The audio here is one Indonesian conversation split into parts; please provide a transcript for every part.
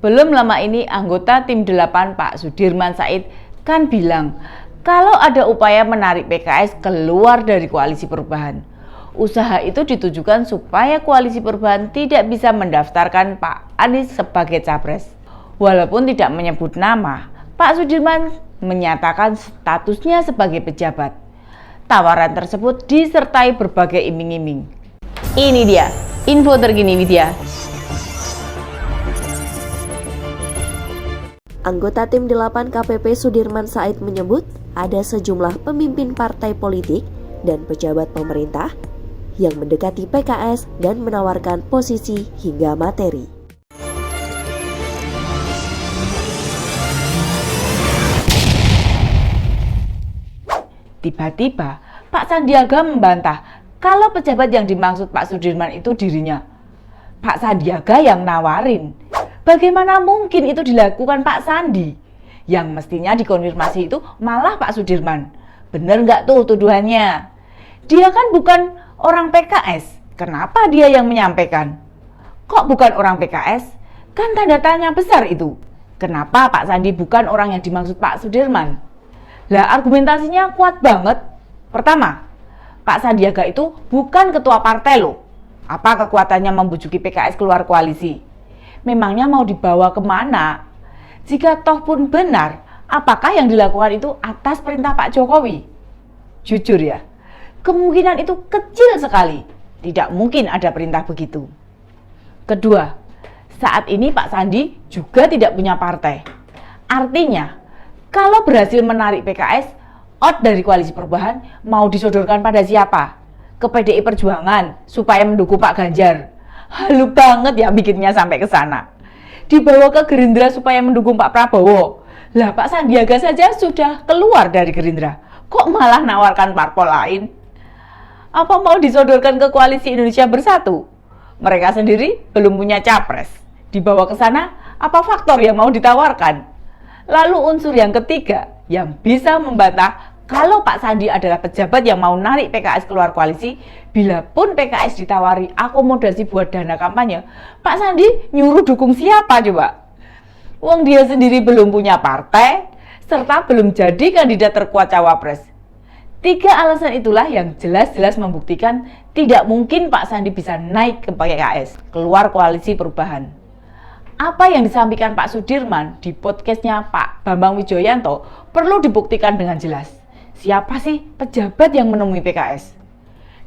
Belum lama ini anggota tim 8 Pak Sudirman Said kan bilang kalau ada upaya menarik PKS keluar dari koalisi perubahan. Usaha itu ditujukan supaya koalisi perubahan tidak bisa mendaftarkan Pak Anies sebagai capres. Walaupun tidak menyebut nama, Pak Sudirman menyatakan statusnya sebagai pejabat. Tawaran tersebut disertai berbagai iming-iming. Ini dia info terkini Widya. Anggota tim 8 KPP Sudirman Said menyebut ada sejumlah pemimpin partai politik dan pejabat pemerintah yang mendekati PKS dan menawarkan posisi hingga materi. Tiba-tiba Pak Sandiaga membantah kalau pejabat yang dimaksud Pak Sudirman itu dirinya. Pak Sandiaga yang nawarin. Bagaimana mungkin itu dilakukan Pak Sandi? Yang mestinya dikonfirmasi itu malah Pak Sudirman. Bener nggak tuh tuduhannya? Dia kan bukan orang PKS. Kenapa dia yang menyampaikan? Kok bukan orang PKS? Kan tanda tanya besar itu. Kenapa Pak Sandi bukan orang yang dimaksud Pak Sudirman? Lah argumentasinya kuat banget. Pertama, Pak Sandiaga itu bukan ketua partai loh. Apa kekuatannya membujuki PKS keluar koalisi? Memangnya mau dibawa kemana? Jika toh pun benar, apakah yang dilakukan itu atas perintah Pak Jokowi? Jujur ya, kemungkinan itu kecil sekali. Tidak mungkin ada perintah begitu. Kedua, saat ini Pak Sandi juga tidak punya partai. Artinya, kalau berhasil menarik PKS out dari koalisi perubahan, mau disodorkan pada siapa? Ke PDI Perjuangan supaya mendukung Pak Ganjar. Halu banget ya bikinnya sampai ke sana. Dibawa ke Gerindra supaya mendukung Pak Prabowo. Lah Pak Sandiaga saja sudah keluar dari Gerindra. Kok malah nawarkan parpol lain? Apa mau disodorkan ke koalisi Indonesia Bersatu? Mereka sendiri belum punya capres. Dibawa ke sana, apa faktor yang mau ditawarkan? Lalu unsur yang ketiga yang bisa membantah kalau Pak Sandi adalah pejabat yang mau narik PKS keluar koalisi, bila pun PKS ditawari akomodasi buat dana kampanye, Pak Sandi nyuruh dukung siapa coba? Wong dia sendiri belum punya partai, serta belum jadi kandidat terkuat cawapres. 3 alasan itulah yang jelas-jelas membuktikan tidak mungkin Pak Sandi bisa naik ke PKS, keluar koalisi perubahan. Apa yang disampaikan Pak Sudirman di podcastnya Pak Bambang Wijoyanto perlu dibuktikan dengan jelas. Siapa sih pejabat yang menemui PKS?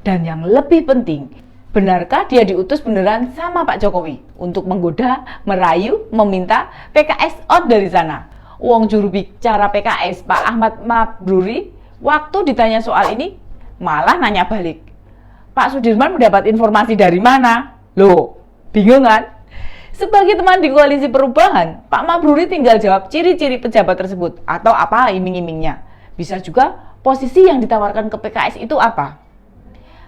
Dan yang lebih penting, benarkah dia diutus beneran sama Pak Jokowi untuk menggoda, merayu, meminta PKS out dari sana? Wong juru bicara PKS Pak Ahmad Mabruri waktu ditanya soal ini malah nanya balik. Pak Sudirman mendapat informasi dari mana? Loh, bingung kan? Sebagai teman di koalisi perubahan, Pak Mabruri tinggal jawab ciri-ciri pejabat tersebut atau apa iming-imingnya. Bisa juga posisi yang ditawarkan ke PKS itu apa.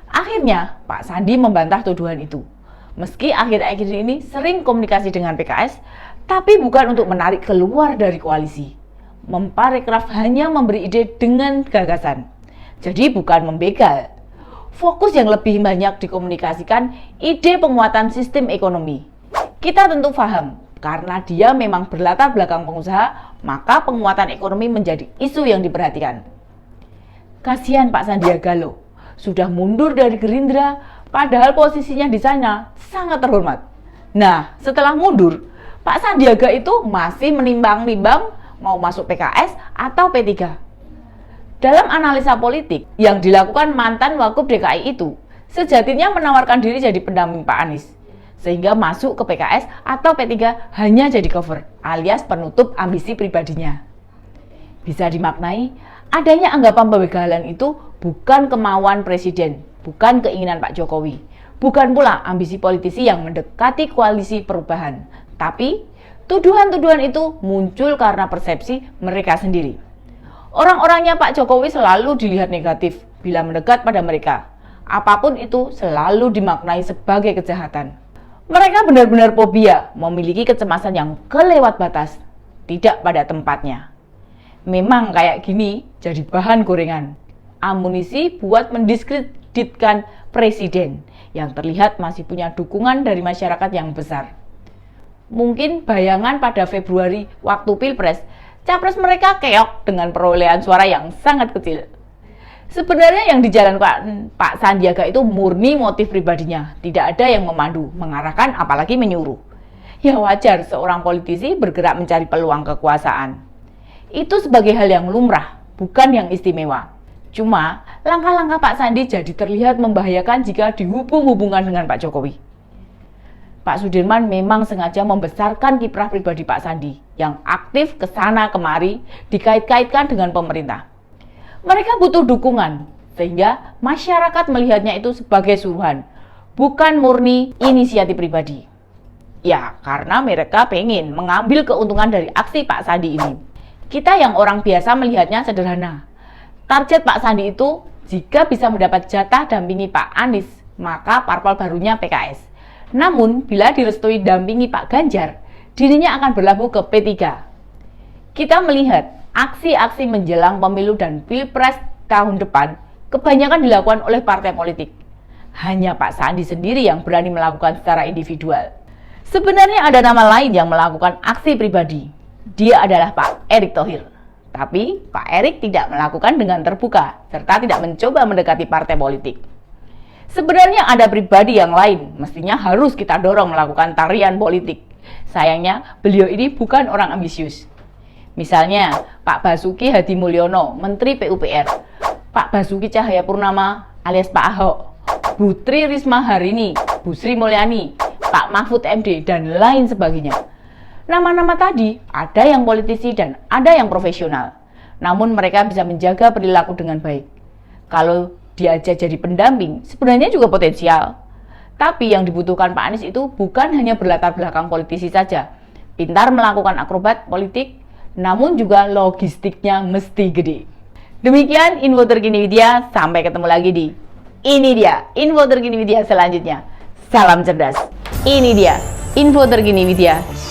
Akhirnya Pak Sandi membantah tuduhan itu. Meski akhir-akhir ini sering komunikasi dengan PKS, tapi bukan untuk menarik keluar dari koalisi. Memparekraf hanya memberi ide dengan gagasan. Jadi bukan membegal. Fokus yang lebih banyak dikomunikasikan ide penguatan sistem ekonomi. Kita tentu paham, karena dia memang berlatar belakang pengusaha, maka penguatan ekonomi menjadi isu yang diperhatikan. Kasihan Pak Sandiaga loh, sudah mundur dari Gerindra, padahal posisinya di sana sangat terhormat. Nah, setelah mundur, Pak Sandiaga itu masih menimbang-nimbang mau masuk PKS atau P3. Dalam analisa politik yang dilakukan mantan Wagub DKI itu, sejatinya menawarkan diri jadi pendamping Pak Anies. Sehingga masuk ke PKS atau P3 hanya jadi cover alias penutup ambisi pribadinya. Bisa dimaknai, adanya anggapan pembegalan itu bukan kemauan presiden, bukan keinginan Pak Jokowi, bukan pula ambisi politisi yang mendekati koalisi perubahan, tapi tuduhan-tuduhan itu muncul karena persepsi mereka sendiri. Orang-orangnya Pak Jokowi selalu dilihat negatif bila mendekat pada mereka. Apapun itu selalu dimaknai sebagai kejahatan. Mereka benar-benar fobia, memiliki kecemasan yang kelewat batas, tidak pada tempatnya. Memang kayak gini jadi bahan gorengan, amunisi buat mendiskreditkan presiden yang terlihat masih punya dukungan dari masyarakat yang besar. Mungkin bayangan pada Februari waktu Pilpres, capres mereka keok dengan perolehan suara yang sangat kecil. Sebenarnya yang dijalankan Pak Sandiaga itu murni motif pribadinya, tidak ada yang memandu, mengarahkan apalagi menyuruh. Ya wajar seorang politisi bergerak mencari peluang kekuasaan. Itu sebagai hal yang lumrah, bukan yang istimewa. Cuma, langkah-langkah Pak Sandi jadi terlihat membahayakan jika dihubung-hubungkan dengan Pak Jokowi. Pak Sudirman memang sengaja membesarkan kiprah pribadi Pak Sandi yang aktif kesana kemari dikait-kaitkan dengan pemerintah. Mereka butuh dukungan, sehingga masyarakat melihatnya itu sebagai suruhan, bukan murni inisiatif pribadi. Ya, karena mereka pengen mengambil keuntungan dari aksi Pak Sandi ini. Kita yang orang biasa melihatnya sederhana. Target Pak Sandi itu jika bisa mendapat jatah dampingi Pak Anies, maka parpol barunya PKS. Namun, bila direstui dampingi Pak Ganjar, dirinya akan berlabuh ke P3. Kita melihat aksi-aksi menjelang pemilu dan Pilpres tahun depan kebanyakan dilakukan oleh partai politik. Hanya Pak Sandi sendiri yang berani melakukan secara individual. Sebenarnya ada nama lain yang melakukan aksi pribadi. Dia adalah Pak Erick Thohir. Tapi Pak Erick tidak melakukan dengan terbuka, serta tidak mencoba mendekati partai politik. Sebenarnya ada pribadi yang lain, mestinya harus kita dorong melakukan tarian politik. Sayangnya, beliau ini bukan orang ambisius. Misalnya, Pak Basuki Hadi Mulyono, Menteri PUPR, Pak Basuki Cahayapurnama alias Pak Ahok, Bu Tri Risma Harini, Bu Sri Mulyani, Pak Mahfud MD, dan lain sebagainya. Nama-nama tadi ada yang politisi dan ada yang profesional. Namun mereka bisa menjaga perilaku dengan baik. Kalau diajak jadi pendamping, sebenarnya juga potensial. Tapi yang dibutuhkan Pak Anies itu bukan hanya berlatar belakang politisi saja. Pintar melakukan akrobat politik, namun juga logistiknya mesti gede. Demikian info terkini Widya, sampai ketemu lagi di Ini Dia, info terkini Widya selanjutnya. Salam cerdas. Ini dia, info terkini Widya.